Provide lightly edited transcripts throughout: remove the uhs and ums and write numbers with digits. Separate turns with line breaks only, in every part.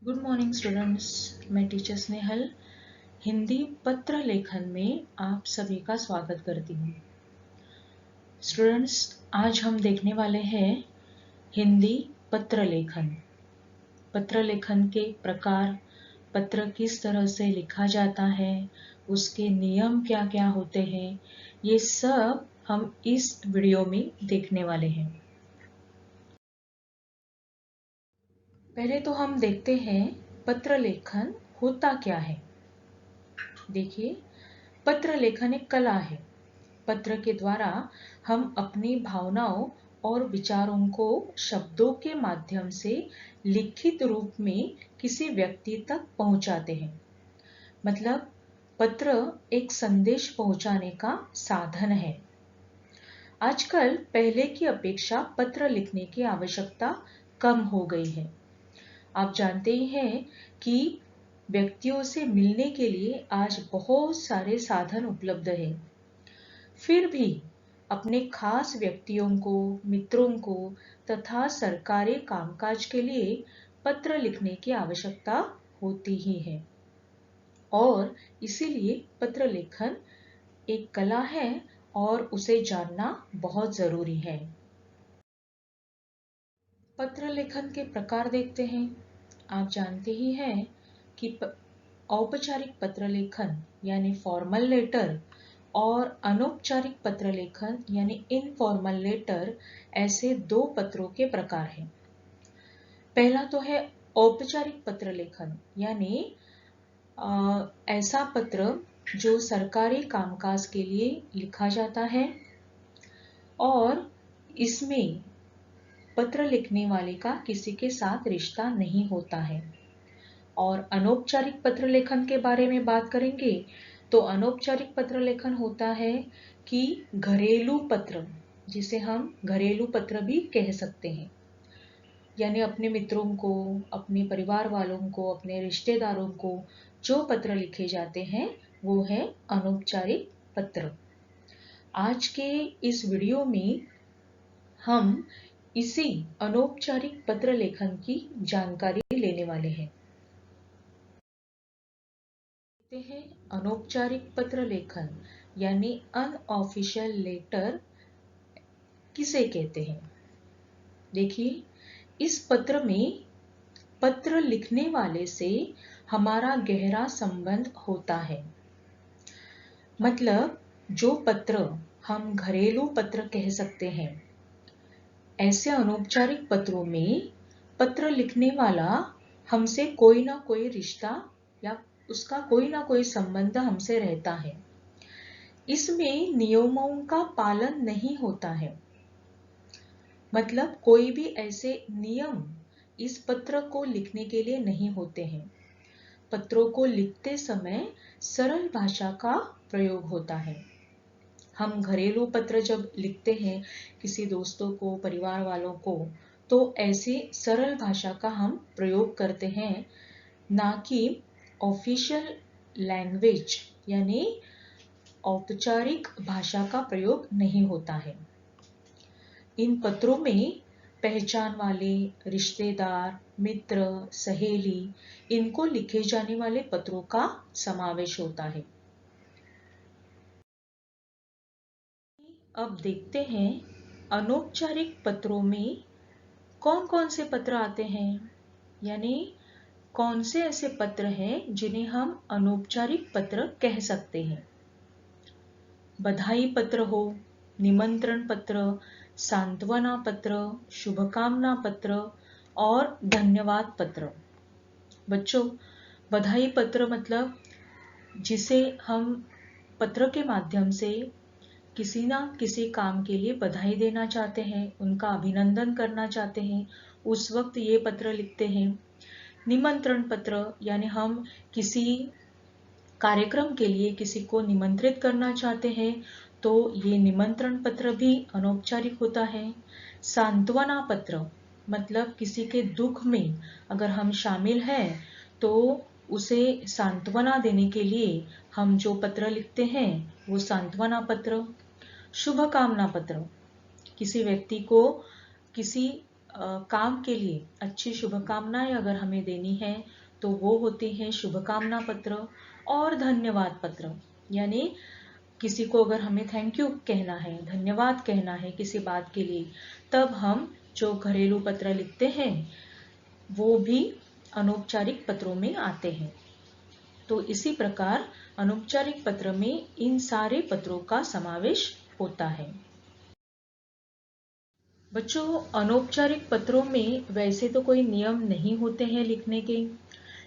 Good morning students. मैं teacher Snehal Hindi पत्र लेखन में आप सभी का स्वागत करती हूँ। स्टूडेंट्स, आज हम देखने वाले हैं हिंदी पत्र लेखन। पत्र लेखन के प्रकार, पत्र किस तरह से लिखा जाता है, उसके नियम क्या क्या होते हैं, ये सब हम इस वीडियो में देखने वाले हैं। पहले तो हम देखते हैं पत्र लेखन होता क्या है। देखिए, पत्र लेखन एक कला है। पत्र के द्वारा हम अपनी भावनाओं और विचारों को शब्दों के माध्यम से लिखित रूप में किसी व्यक्ति तक पहुंचाते हैं। मतलब पत्र एक संदेश पहुंचाने का साधन है। आजकल पहले की अपेक्षा पत्र लिखने की आवश्यकता कम हो गई है। आप जानते ही हैं कि व्यक्तियों से मिलने के लिए आज बहुत सारे साधन उपलब्ध हैं। फिर भी अपने खास व्यक्तियों को, मित्रों को तथा सरकारी कामकाज के लिए पत्र लिखने की आवश्यकता होती ही है और इसीलिए पत्र लेखन एक कला है और उसे जानना बहुत जरूरी है। पत्र लेखन के प्रकार देखते हैं। आप जानते ही हैं कि औपचारिक पत्र लेखन यानी फॉर्मल लेटर और अनौपचारिक पत्र लेखन यानी इनफॉर्मल लेटर ऐसे दो पत्रों के प्रकार हैं। पहला तो है औपचारिक पत्र लेखन यानी ऐसा पत्र जो सरकारी कामकाज के लिए लिखा जाता है और इसमें पत्र लिखने वाले का किसी के साथ रिश्ता नहीं होता है। और अनौपचारिक पत्र लेखन के बारे में बात करेंगे तो अनौपचारिक पत्र लेखन होता है कि घरेलू पत्र, जिसे हम घरेलू पत्र भी कह सकते हैं, यानी अपने मित्रों को, अपने परिवार वालों को, अपने रिश्तेदारों को जो पत्र लिखे जाते हैं वो है अनौपचारिक पत्र। आज के इस वीडियो में हम इसी अनौपचारिक पत्र लेखन की जानकारी लेने वाले हैं। हैं अनौपचारिक पत्र लेखन यानी अनऑफिशियल लेटर किसे कहते हैं। देखिए, इस पत्र में पत्र लिखने वाले से हमारा गहरा संबंध होता है। मतलब जो पत्र हम घरेलू पत्र कह सकते हैं, ऐसे अनौपचारिक पत्रों में पत्र लिखने वाला हमसे कोई ना कोई रिश्ता या उसका कोई ना कोई संबंध हमसे रहता है। इसमें नियमों का पालन नहीं होता है। मतलब कोई भी ऐसे नियम इस पत्र को लिखने के लिए नहीं होते हैं। पत्रों को लिखते समय सरल भाषा का प्रयोग होता है। हम घरेलू पत्र जब लिखते हैं किसी दोस्तों को, परिवार वालों को, तो ऐसी सरल भाषा का हम प्रयोग करते हैं, ना कि ऑफिशियल लैंग्वेज यानी औपचारिक भाषा का प्रयोग नहीं होता है। इन पत्रों में पहचान वाले, रिश्तेदार, मित्र, सहेली, इनको लिखे जाने वाले पत्रों का समावेश होता है। अब देखते हैं अनौपचारिक पत्रों में कौन कौन से पत्र आते हैं, यानी कौन से ऐसे पत्र हैं जिन्हें हम अनौपचारिक पत्र कह सकते हैं। बधाई पत्र हो, निमंत्रण पत्र, सांत्वना पत्र, शुभकामना पत्र और धन्यवाद पत्र। बच्चों, बधाई पत्र मतलब जिसे हम पत्र के माध्यम से किसी ना किसी काम के लिए बधाई देना चाहते हैं, उनका अभिनंदन करना चाहते हैं, उस वक्त ये पत्र लिखते हैं। निमंत्रण पत्र यानी हम किसी कार्यक्रम के लिए किसी को निमंत्रित करना चाहते हैं तो ये निमंत्रण पत्र भी अनौपचारिक होता है। सांत्वना पत्र मतलब किसी के दुख में अगर हम शामिल हैं तो उसे सांत्वना देने के लिए हम जो पत्र लिखते हैं वो सांत्वना पत्र। शुभकामना पत्र किसी व्यक्ति को किसी काम के लिए अच्छी शुभकामनाएं अगर हमें देनी है तो वो होते हैं शुभकामना पत्र और धन्यवाद पत्र। यानी किसी को अगर हमें थैंक यू कहना है, धन्यवाद कहना है किसी बात के लिए, तब हम जो घरेलू पत्र लिखते हैं वो भी अनौपचारिक पत्रों में आते हैं। तो इसी प्रकार अनौपचारिक पत्र में इन सारे पत्रों का समावेश होता है। बच्चों, अनौपचारिक पत्रों में वैसे तो कोई नियम नहीं होते हैं लिखने के,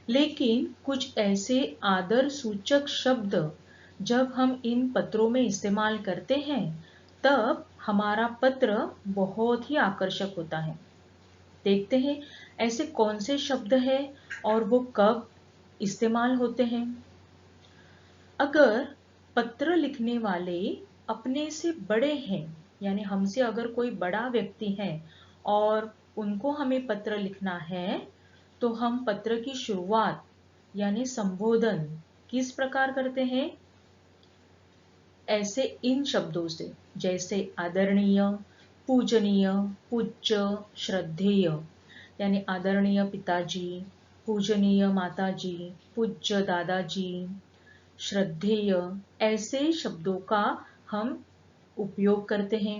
लेकिन कुछ ऐसे आदर सूचक शब्द जब हम इन पत्रों में इस्तेमाल करते हैं तब हमारा पत्र बहुत ही आकर्षक होता है। देखते हैं ऐसे कौन से शब्द हैं और वो कब इस्तेमाल होते हैं। अगर पत्र लिखने वाले अपने से बड़े हैं, यानी हमसे अगर कोई बड़ा व्यक्ति है और उनको हमें पत्र लिखना है, तो हम पत्र की शुरुआत यानी संबोधन किस प्रकार करते हैं? ऐसे इन शब्दों से, जैसे आदरणीय, पूजनीय, पूज्य, श्रद्धेय। यानी आदरणीय पिताजी, पूजनीय माताजी, पूज्य दादाजी, श्रद्धेय, ऐसे शब्दों का हम उपयोग करते हैं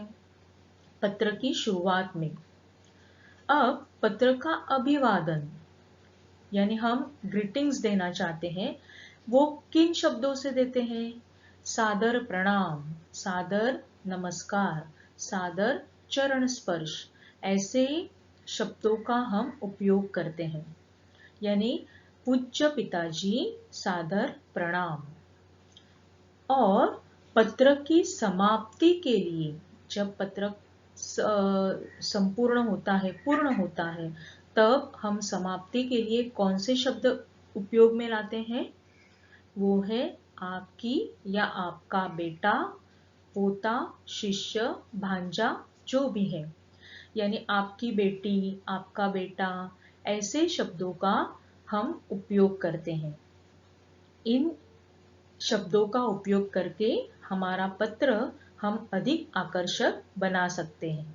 पत्र की शुरुआत में। अब पत्र का अभिवादन, यानी हम ग्रीटिंग्स देना चाहते हैं, वो किन शब्दों से देते हैं? सादर प्रणाम, सादर नमस्कार, सादर चरण स्पर्श, ऐसे शब्दों का हम उपयोग करते हैं। यानी पूज्य पिताजी, सादर प्रणाम। और पत्र की समाप्ति के लिए, जब पत्र संपूर्ण होता है, पूर्ण होता है, तब हम समाप्ति के लिए कौन से शब्द उपयोग में लाते हैं? वो है आपकी या आपका बेटा, पोता, शिष्य, भांजा, जो भी है। यानी आपकी बेटी, आपका बेटा, ऐसे शब्दों का हम उपयोग करते हैं। इन शब्दों का उपयोग करके हमारा पत्र हम अधिक आकर्षक बना सकते हैं।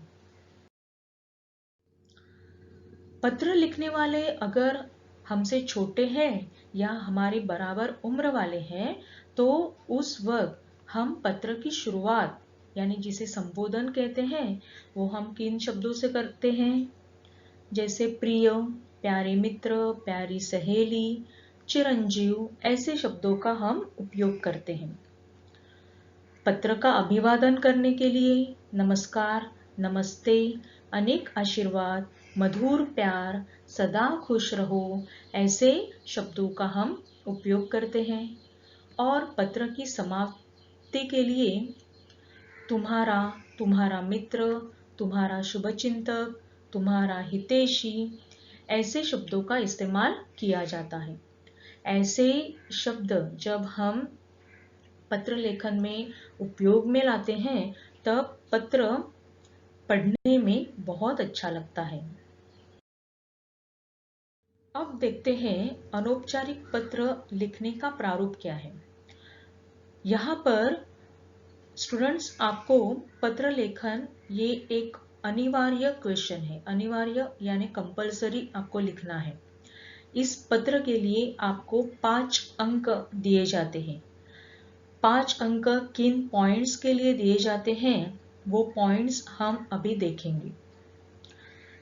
पत्र लिखने वाले अगर हमसे छोटे हैं या हमारे बराबर उम्र वाले हैं, तो उस वक्त हम पत्र की शुरुआत, यानी जिसे संबोधन कहते हैं, वो हम किन शब्दों से करते हैं? जैसे प्रिय, प्यारे मित्र, प्यारी सहेली, चिरंजीव, ऐसे शब्दों का हम उपयोग करते हैं। पत्र का अभिवादन करने के लिए नमस्कार, नमस्ते, अनेक आशीर्वाद, मधुर प्यार, सदा खुश रहो, ऐसे शब्दों का हम उपयोग करते हैं। और पत्र की समाप्ति के लिए तुम्हारा, तुम्हारा मित्र, तुम्हारा शुभचिंतक, तुम्हारा हितैषी, ऐसे शब्दों का इस्तेमाल किया जाता है। ऐसे शब्द जब हम पत्र लेखन में उपयोग में लाते हैं तब पत्र पढ़ने में बहुत अच्छा लगता है। अब देखते हैं अनौपचारिक पत्र लिखने का प्रारूप क्या है। यहाँ पर स्टूडेंट्स, आपको पत्र लेखन ये एक अनिवार्य क्वेश्चन है। अनिवार्य यानी कंपलसरी आपको लिखना है। इस पत्र के लिए आपको 5 अंक दिए जाते हैं। 5 अंक किन पॉइंट्स के लिए दिए जाते हैं, वो पॉइंट्स हम अभी देखेंगे।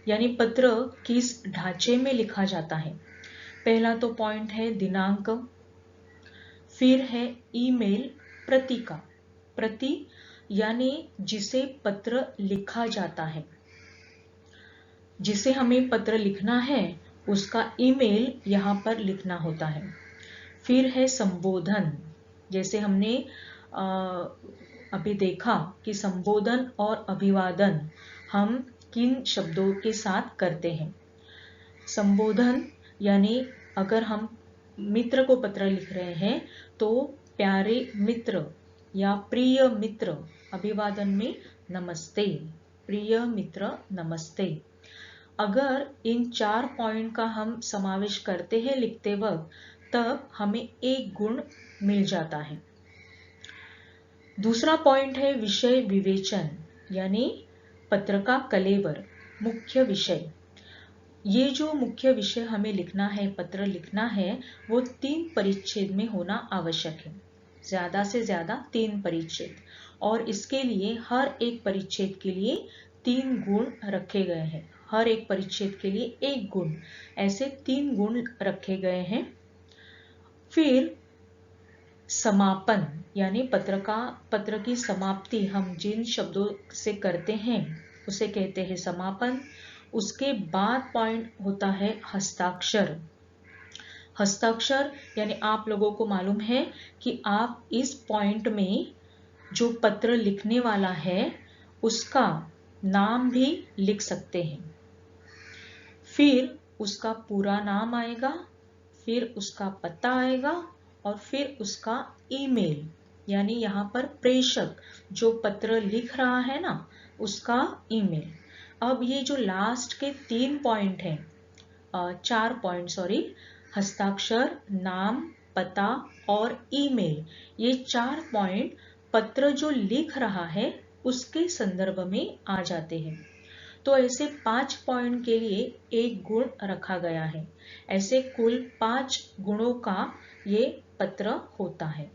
यानी पत्र किस ढांचे में लिखा जाता है। पहला तो पॉइंट है दिनांक, फिर है ईमेल प्रति का, प्रति यानी जिसे पत्र लिखा जाता है, जिसे हमें पत्र लिखना है उसका ईमेल यहाँ पर लिखना होता है। फिर है संबोधन, जैसे हमने अभी देखा कि संबोधन और अभिवादन हम किन शब्दों के साथ करते हैं। संबोधन यानी अगर हम मित्र को पत्र लिख रहे हैं तो प्यारे मित्र या प्रिय मित्र, अभिवादन में नमस्ते, प्रिय मित्र नमस्ते। अगर इन 4 पॉइंट का हम समावेश करते हैं लिखते वक्त, तब हमें 1 गुण मिल जाता है। दूसरा पॉइंट है विषय विवेचन, यानी पत्र का कलेवर। मुख्य विषय। ये जो मुख्य विषय हमें लिखना है, पत्र लिखना है, वो 3 परिच्छेद में होना आवश्यक है। ज्यादा से ज्यादा 3 परिच्छेद, और इसके लिए हर एक परिच्छेद के लिए 3 गुण रखे गए हैं। हर एक परिच्छेद के लिए 1 गुण, ऐसे 3 गुण रखे गए हैं। फिर समापन, यानी पत्र की समाप्ति हम जिन शब्दों से करते हैं उसे कहते हैं समापन। उसके बाद पॉइंट होता है हस्ताक्षर। हस्ताक्षर यानी आप लोगों को मालूम है कि आप इस पॉइंट में जो पत्र लिखने वाला है उसका नाम भी लिख सकते हैं। फिर उसका पूरा नाम आएगा, फिर उसका पता आएगा, और फिर उसका ईमेल, यानी यहाँ पर प्रेषक जो पत्र लिख रहा है ना, उसका ईमेल। अब ये जो लास्ट के 3 पॉइंट हैं, 4 पॉइंट सॉरी, हस्ताक्षर, नाम, पता और ईमेल, ये 4 पॉइंट पत्र जो लिख रहा है उसके संदर्भ में आ जाते हैं। तो ऐसे 5 पॉइंट के लिए 1 गुण रखा गया है। ऐसे कुल 5 गुणों का ये पत्र होता है।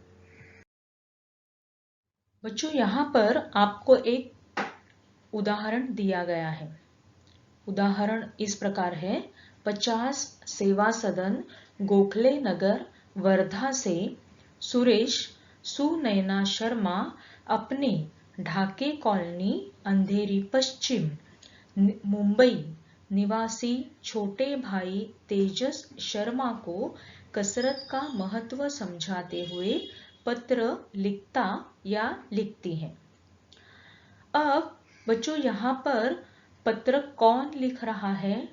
बच्चों, यहाँ पर आपको एक उदाहरण दिया गया है। उदाहरण इस प्रकार है, 50 सेवा सदन गोखले नगर वर्धा से सुरेश सुनैना शर्मा अपने ढाके कॉलोनी अंधेरी पश्चिम मुंबई निवासी छोटे भाई तेजस शर्मा को कसरत का महत्व समझाते हुए पत्र लिखता या लिखती है। अब बच्चों, यहाँ पर पत्र कौन लिख रहा है,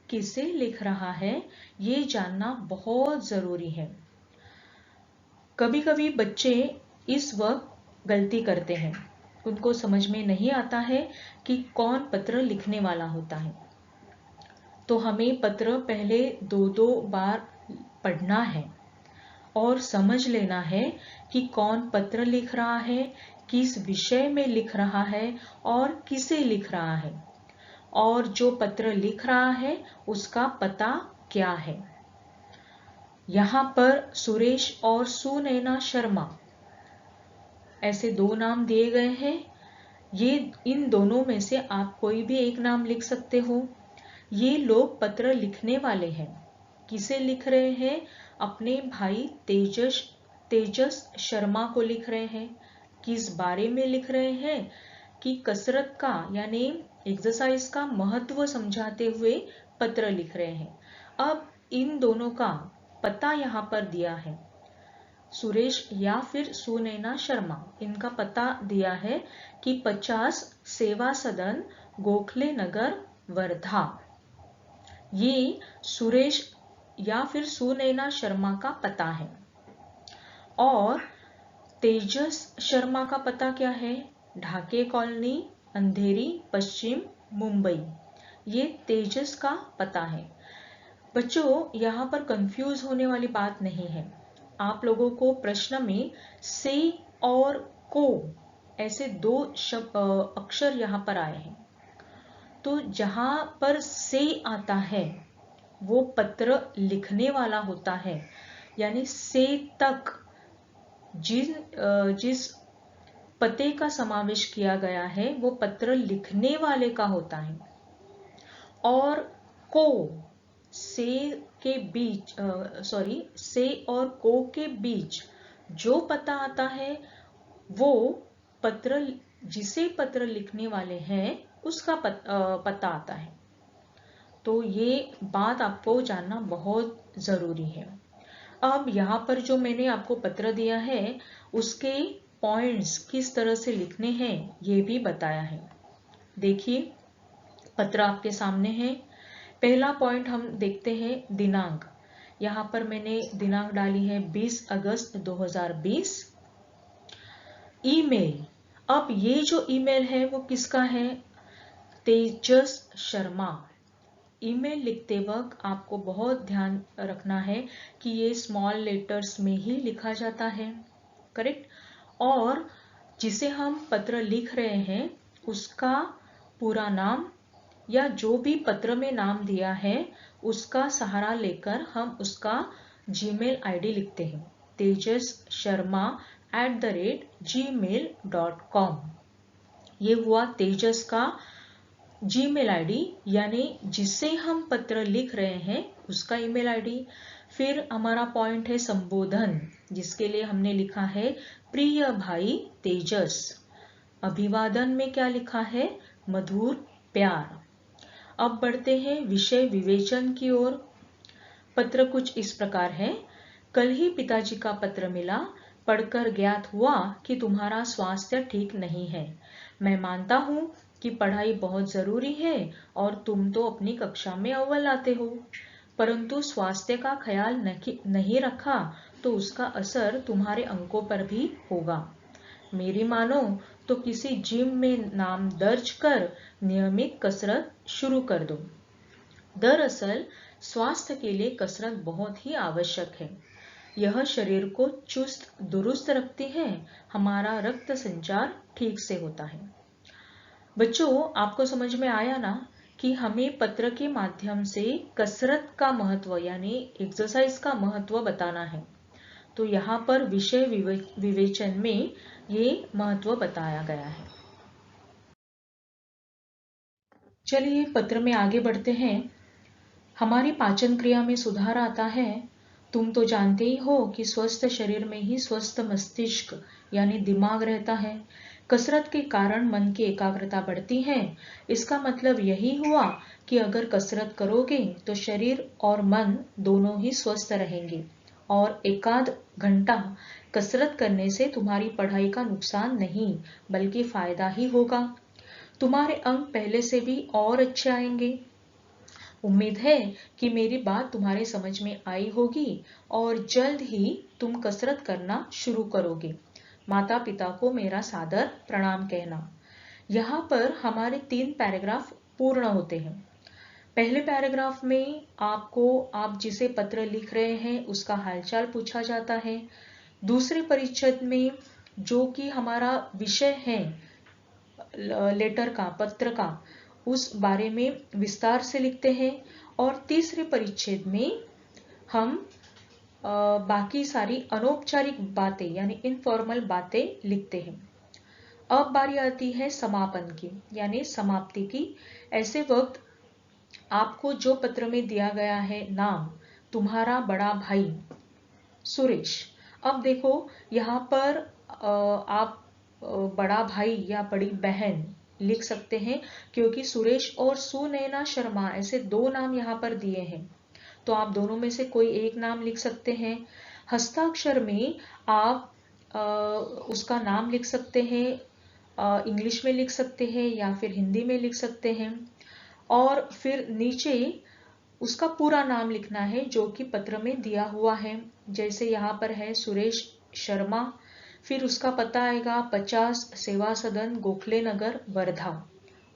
किसे लिख रहा है, ये जानना बहुत जरूरी है। कभी कभी बच्चे इस वक्त गलती करते हैं, उनको समझ में नहीं आता है कि कौन पत्र लिखने वाला होता है। तो हमें पत्र पहले 2-2 बार पढ़ना है और समझ लेना है कि कौन पत्र लिख रहा है, किस विषय में लिख रहा है और किसे लिख रहा है, और जो पत्र लिख रहा है उसका पता क्या है। यहाँ पर सुरेश और सुनैना शर्मा ऐसे 2 नाम दिए गए हैं। इन दोनों में से आप कोई भी एक नाम लिख सकते हो। ये लोग पत्र लिखने वाले हैं। किसे लिख रहे हैं? अपने भाई तेजस शर्मा को लिख रहे हैं। किस बारे में लिख रहे हैं? कि कसरत का यानी एक्सरसाइज का महत्व समझाते हुए पत्र लिख रहे हैं। अब इन दोनों का पता यहाँ पर दिया है। सुरेश या फिर सुनैना शर्मा, इनका पता दिया है कि 50 सेवा सदन गोखले नगर वर्धा। ये सुरेश या फिर सुनैना शर्मा का पता है। और तेजस शर्मा का पता क्या है? ढाके कॉलोनी अंधेरी पश्चिम मुंबई। ये तेजस का पता है। बच्चों, यहाँ पर कंफ्यूज होने वाली बात नहीं है। आप लोगों को प्रश्न में से और को ऐसे 2 अक्षर यहाँ पर आए हैं। तो जहां पर से आता है वो पत्र लिखने वाला होता है, यानी से तक जिस पते का समावेश किया गया है वो पत्र लिखने वाले का होता है। और को से के बीच से और को के बीच जो पता आता है वो जिसे पत्र लिखने वाले हैं उसका पता आता है। तो ये बात आपको जानना बहुत जरूरी है। अब यहाँ पर जो मैंने आपको पत्र दिया है उसके पॉइंट्स किस तरह से लिखने हैं ये भी बताया है। देखिए, पत्र आपके सामने है। पहला पॉइंट हम देखते हैं दिनांक। यहाँ पर मैंने दिनांक डाली है 20 अगस्त 2020। ईमेल, अब ये जो ईमेल है वो किसका है? तेजस शर्मा। ईमेल लिखते वक्त आपको बहुत ध्यान रखना है कि ये स्मॉल लेटर्स में ही लिखा जाता है, करेक्ट। और जिसे हम पत्र लिख रहे हैं उसका पूरा नाम, या जो भी पत्र में नाम दिया है उसका सहारा लेकर हम उसका जीमेल आईडी लिखते हैं, tejasSharma@gmail.com। ये हुआ तेजस का जीमेल आईडी, यानी जिसे हम पत्र लिख रहे हैं उसका ईमेल आईडी। फिर हमारा पॉइंट है संबोधन, जिसके लिए हमने लिखा है प्रिय भाई तेजस। अभिवादन में क्या लिखा है, मधुर प्यार। अब बढ़ते हैं विषय विवेचन की ओर। पत्र कुछ इस प्रकार है। कल ही पिताजी का पत्र मिला, पढ़कर ज्ञात हुआ कि तुम्हारा स्वास्थ्य ठीक नहीं है। मैं मानता हूँ कि पढ़ाई बहुत जरूरी है और तुम तो अपनी कक्षा में अव्वल आते हो, परंतु स्वास्थ्य का ख्याल नहीं रखा तो उसका असर तुम्हारे अंकों पर भी होगा। मेरी मानो तो किसी जिम में नाम दर्ज कर नियमित कसरत शुरू कर दो। दरअसल स्वास्थ्य के लिए कसरत बहुत ही आवश्यक है। यह शरीर को चुस्त दुरुस्त रखती है, हमारा रक्त संचार ठीक से होता है। बच्चों, आपको समझ में आया ना कि हमें पत्र के माध्यम से कसरत का महत्व यानी एक्सरसाइज का महत्व बताना है। तो यहाँ पर विषय विवेचन में ये महत्व बताया गया है। चलिए पत्र में आगे बढ़ते हैं। हमारी पाचन क्रिया में सुधार आता है। तुम तो जानते ही हो कि स्वस्थ शरीर में ही स्वस्थ मस्तिष्क यानी दिमाग रहता है। कसरत के कारण मन की एकाग्रता बढ़ती है। इसका मतलब यही हुआ कि अगर कसरत करोगे तो शरीर और मन दोनों ही स्वस्थ रहेंगे और एकाध घंटा कसरत करने से तुम्हारी पढ़ाई का नुकसान नहीं बल्कि फायदा ही होगा। तुम्हारे अंक पहले से भी और अच्छे आएंगे। उम्मीद है कि मेरी बात तुम्हारे समझ में आई होगी और जल्द ही तुम कसरत करना शुरू करोगे। माता पिता को मेरा सादर प्रणाम कहना। यहाँ पर हमारे 3 पैराग्राफ पूर्ण होते हैं। पहले पैराग्राफ में आपको आप जिसे पत्र लिख रहे हैं उसका हालचाल पूछा जाता है। दूसरे परिच्छेद में जो कि हमारा विषय है लेटर का, पत्र का, उस बारे में विस्तार से लिखते हैं और तीसरे परिच्छेद में हम बाकी सारी अनौपचारिक बातें यानी इनफॉर्मल बातें लिखते हैं। अब बारी आती है समापन की यानी समाप्ति की। ऐसे वक्त आपको जो पत्र में दिया गया है नाम, तुम्हारा बड़ा भाई सुरेश। अब देखो यहाँ पर आप बड़ा भाई या बड़ी बहन लिख सकते हैं क्योंकि सुरेश और सुनैना शर्मा ऐसे 2 नाम यहाँ पर दिए हैं, तो आप दोनों में से कोई एक नाम लिख सकते हैं। हस्ताक्षर में आप उसका नाम लिख सकते हैं, इंग्लिश में लिख सकते हैं या फिर हिंदी में लिख सकते हैं और फिर नीचे उसका पूरा नाम लिखना है जो कि पत्र में दिया हुआ है। जैसे यहाँ पर है सुरेश शर्मा, फिर उसका पता आएगा 50 सेवा सदन गोखले नगर वर्धा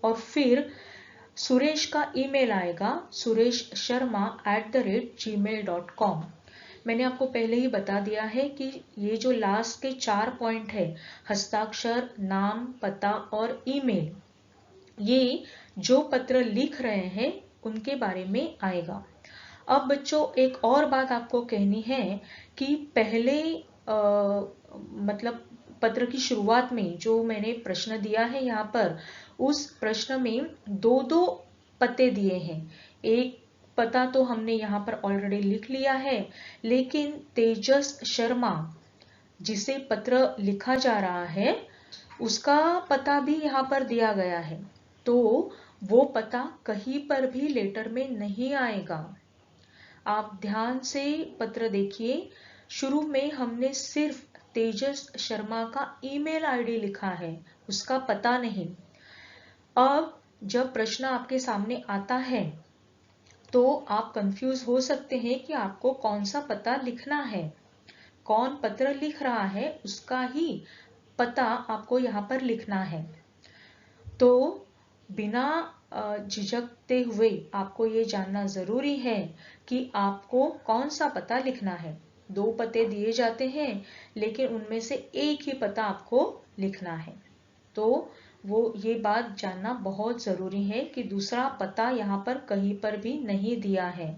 और फिर सुरेश का ईमेल आएगा sureshsharma@gmail.com। मैंने आपको पहले ही बता दिया है कि ये जो लास्ट के 4 पॉइंट है हस्ताक्षर, नाम, पता और ईमेल, ये जो पत्र लिख रहे हैं उनके बारे में आएगा। अब बच्चों एक और बात आपको कहनी है कि पहले मतलब पत्र की शुरुआत में जो मैंने प्रश्न दिया है यहाँ पर, उस प्रश्न में 2 पते दिए हैं। एक पता तो हमने यहाँ पर ऑलरेडी लिख लिया है, लेकिन तेजस शर्मा जिसे पत्र लिखा जा रहा है उसका पता भी यहाँ पर दिया गया है, तो वो पता कहीं पर भी लेटर में नहीं आएगा। आप ध्यान से पत्र देखिए। शुरू में हमने सिर्फ तेजस शर्मा का ईमेल आईडी लिखा है, उसका पता नहीं। अब जब प्रश्न आपके सामने आता है तो आप कंफ्यूज हो सकते हैं कि आपको कौन सा पता लिखना है। कौन पत्र लिख रहा है उसका ही पता आपको यहाँ पर लिखना है। तो बिना झिझकते हुए आपको ये जानना जरूरी है कि आपको कौन सा पता लिखना है। 2 पते दिए जाते हैं लेकिन उनमें से एक ही पता आपको लिखना है। तो ये बात जानना बहुत ज़रूरी है कि दूसरा पता यहाँ पर कहीं पर भी नहीं दिया है।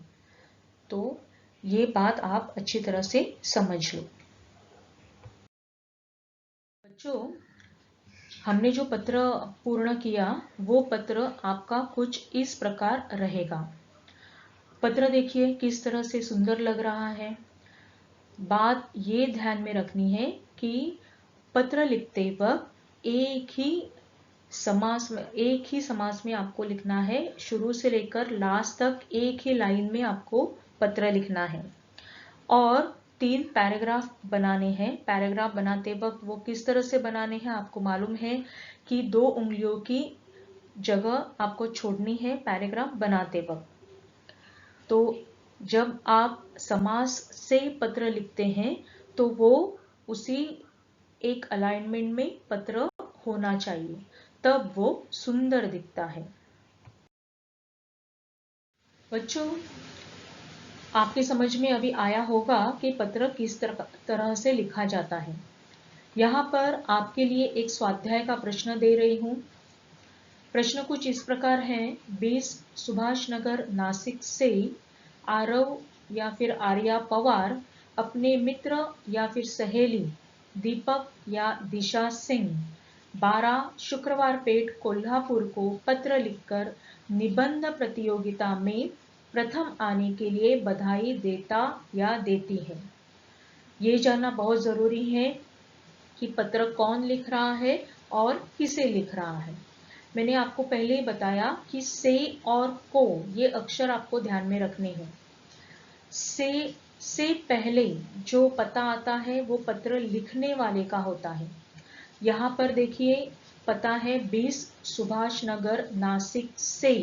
तो ये बात आप अच्छी तरह से समझ लो। बच्चों, हमने जो पत्र पूर्ण किया वो पत्र आपका कुछ इस प्रकार रहेगा। पत्र देखिए किस तरह से सुंदर लग रहा है। बात ये ध्यान में रखनी है कि पत्र लिखते वक्त एक ही समास में आपको लिखना है। शुरू से लेकर लास्ट तक एक ही लाइन में आपको पत्र लिखना है और 3 पैराग्राफ बनाने हैं। पैराग्राफ बनाते वक्त वो किस तरह से बनाने हैं आपको मालूम है कि 2 उंगलियों की जगह आपको छोड़नी है पैराग्राफ बनाते वक्त। तो जब आप समास से पत्र लिखते हैं तो वो उसी एक अलाइनमेंट में पत्र होना चाहिए, तब वो सुंदर दिखता है। बच्चों, आपकी समझ में अभी आया होगा कि पत्र किस तरह से लिखा जाता है। यहाँ पर आपके लिए एक स्वाध्याय का प्रश्न दे रही हूँ। प्रश्न कुछ इस प्रकार है। 20 सुभाष नगर नासिक से आरव या फिर आर्या पवार अपने मित्र या फिर सहेली दीपक या दिशा सिंह 12 शुक्रवार पेट कोल्हापुर को पत्र लिखकर निबंध प्रतियोगिता में प्रथम आने के लिए बधाई देता या देती है। ये जानना बहुत जरूरी है कि पत्र कौन लिख रहा है और किसे लिख रहा है। मैंने आपको पहले ही बताया कि से और को ये अक्षर आपको ध्यान में रखने हैं। से पहले जो पता आता है वो पत्र लिखने वाले का होता है। यहाँ पर देखिए पता है 20 सुभाष नगर नासिक से।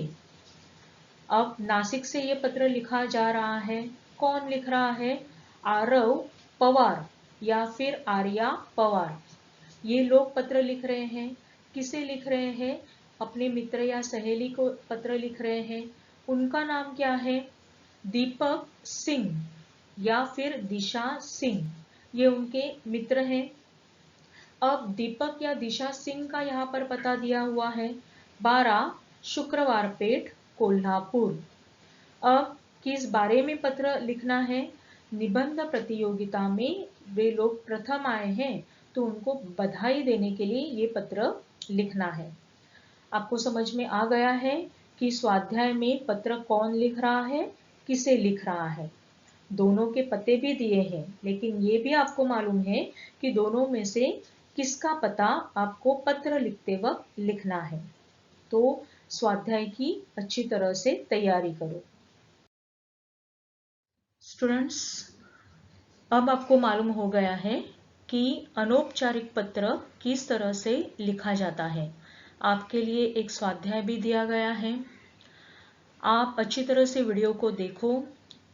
अब नासिक से ये पत्र लिखा जा रहा है। कौन लिख रहा है? आरव पवार या फिर आर्या पवार, ये लोग पत्र लिख रहे हैं। किसे लिख रहे हैं? अपने मित्र या सहेली को पत्र लिख रहे हैं। उनका नाम क्या है? दीपक सिंह या फिर दिशा सिंह, ये उनके मित्र हैं। अब दीपक या दिशा सिंह का यहाँ पर पता दिया हुआ है 12 शुक्रवार पेट कोल्हापुर। अब किस बारे में पत्र लिखना है? निबंध प्रतियोगिता में वे लोग प्रथम आए हैं तो उनको बधाई देने के लिए ये पत्र लिखना है। आपको समझ में आ गया है कि स्वाध्याय में पत्र कौन लिख रहा है, किसे लिख रहा है। दोनों के पते भी दिए हैं, लेकिन ये भी आपको मालूम है कि दोनों में से किसका पता आपको पत्र लिखते वक्त लिखना है। तो स्वाध्याय की अच्छी तरह से तैयारी करो। स्टूडेंट्स, अब आपको मालूम हो गया है कि अनौपचारिक पत्र किस तरह से लिखा जाता है। आपके लिए एक स्वाध्याय भी दिया गया है। आप अच्छी तरह से वीडियो को देखो,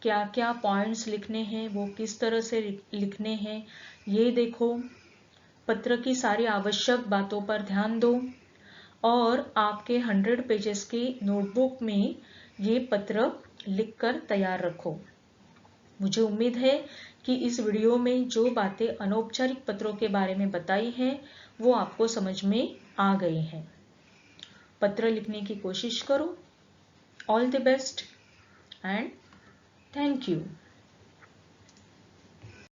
क्या क्या पॉइंट्स लिखने हैं, वो किस तरह से लिखने हैं ये देखो। पत्र की सारी आवश्यक बातों पर ध्यान दो और आपके 100 पेजेस की नोटबुक में ये पत्र लिखकर तैयार रखो। मुझे उम्मीद है कि इस वीडियो में जो बातें अनौपचारिक पत्रों के बारे में बताई हैं वो आपको समझ में आ गई हैं। पत्र लिखने की कोशिश करो। All the best and thank you.